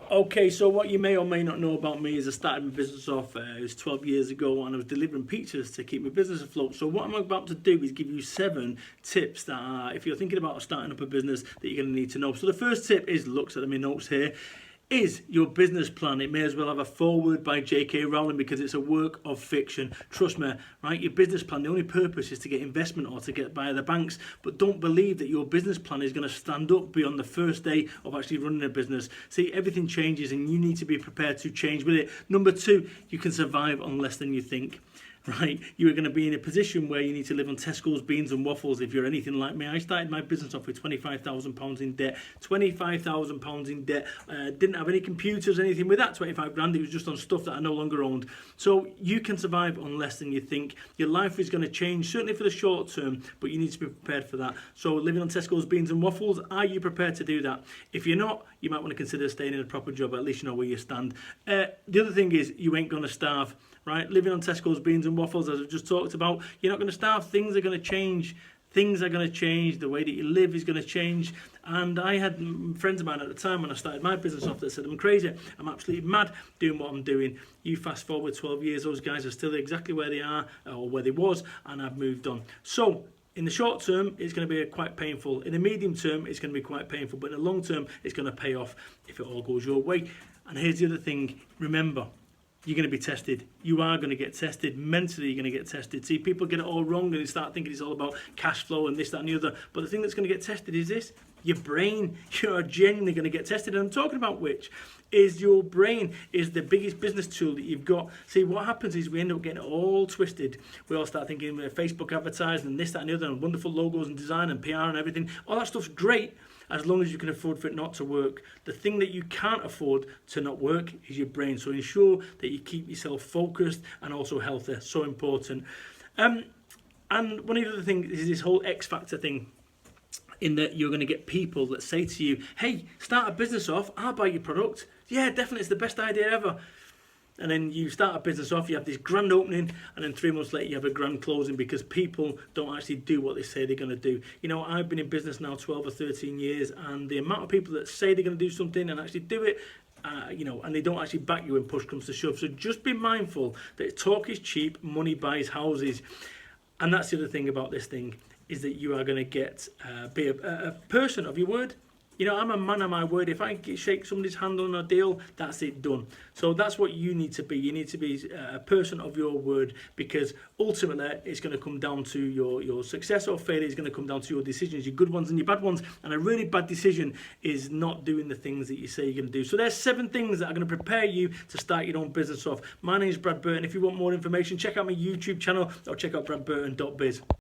Okay, so what you may or may not know about me is I started my business off, it was 12 years ago, and I was delivering pizzas to keep my business afloat. So what I'm about to do is give you 7 tips that are, if you're thinking about starting up a business, that you're going to need to know. So the first tip is, looks at my notes here, is your business plan. It may as well have a foreword by J.K. Rowling because it's a work of fiction. Trust me, right? Your business plan, the only purpose is to get investment or to get by the banks, but don't believe that your business plan is going to stand up beyond the first day of actually running a business. See, everything changes and you need to be prepared to change with it. Number 2, you can survive on less than you think. Right, you are going to be in a position where you need to live on Tesco's beans and waffles if you're anything like me. I started my business off with £25,000 in debt. £25,000 in debt. Didn't have any computers, anything with that 25 grand. It was just on stuff that I no longer owned. So you can survive on less than you think. Your life is going to change, certainly for the short term, but you need to be prepared for that. So living on Tesco's beans and waffles, are you prepared to do that? If you're not, you might want to consider staying in a proper job. At least you know where you stand. The other thing is, you ain't going to starve. Right, living on Tesco's beans and waffles, as I've just talked about, you're not going to starve. Things are going to change. Things are going to change. The way that you live is going to change. And I had friends of mine at the time when I started my business off that said, I'm crazy. I'm absolutely mad doing what I'm doing. You fast forward 12 years, those guys are still exactly where they are or where they was, and I've moved on. So in the short term, it's going to be quite painful. In the medium term, it's going to be quite painful. But in the long term, it's going to pay off if it all goes your way. And here's the other thing. Remember, you're going to be tested. You are going to get tested. Mentally, you're going to get tested. See, people get it all wrong and they start thinking it's all about cash flow and this, that and the other. But the thing that's going to get tested is this. Your brain. You are genuinely going to get tested. And I'm talking about which is your brain is the biggest business tool that you've got. See, what happens is we end up getting it all twisted. We all start thinking Facebook advertising and this, that and the other, and wonderful logos and design and PR and everything. All that stuff's great, as long as you can afford for it not to work. The thing that you can't afford to not work is your brain. So ensure that you keep yourself focused and also healthy. So important. And one of the other things is this whole X factor thing, in that you're going to get people that say to you, hey, start a business off, I'll buy your product. Yeah, definitely, it's the best idea ever. And then you start a business off, you have this grand opening, and then 3 months later you have a grand closing because people don't actually do what they say they're going to do. You know, I've been in business now 12 or 13 years, and the amount of people that say they're going to do something and actually do it, and they don't actually back you when push comes to shove. So just be mindful that talk is cheap, money buys houses. And that's the other thing about this thing, is that you are going to get be a person of your word. You know, I'm a man of my word. If I shake somebody's hand on a deal, that's it, done. So that's what you need to be. You need to be a person of your word, because ultimately it's going to come down to your success or failure. Is going to come down to your decisions, your good ones and your bad ones. And a really bad decision is not doing the things that you say you're going to do. So there's 7 things that are going to prepare you to start your own business off. My name is Brad Burton. If you want more information, check out my YouTube channel or check out bradburton.biz.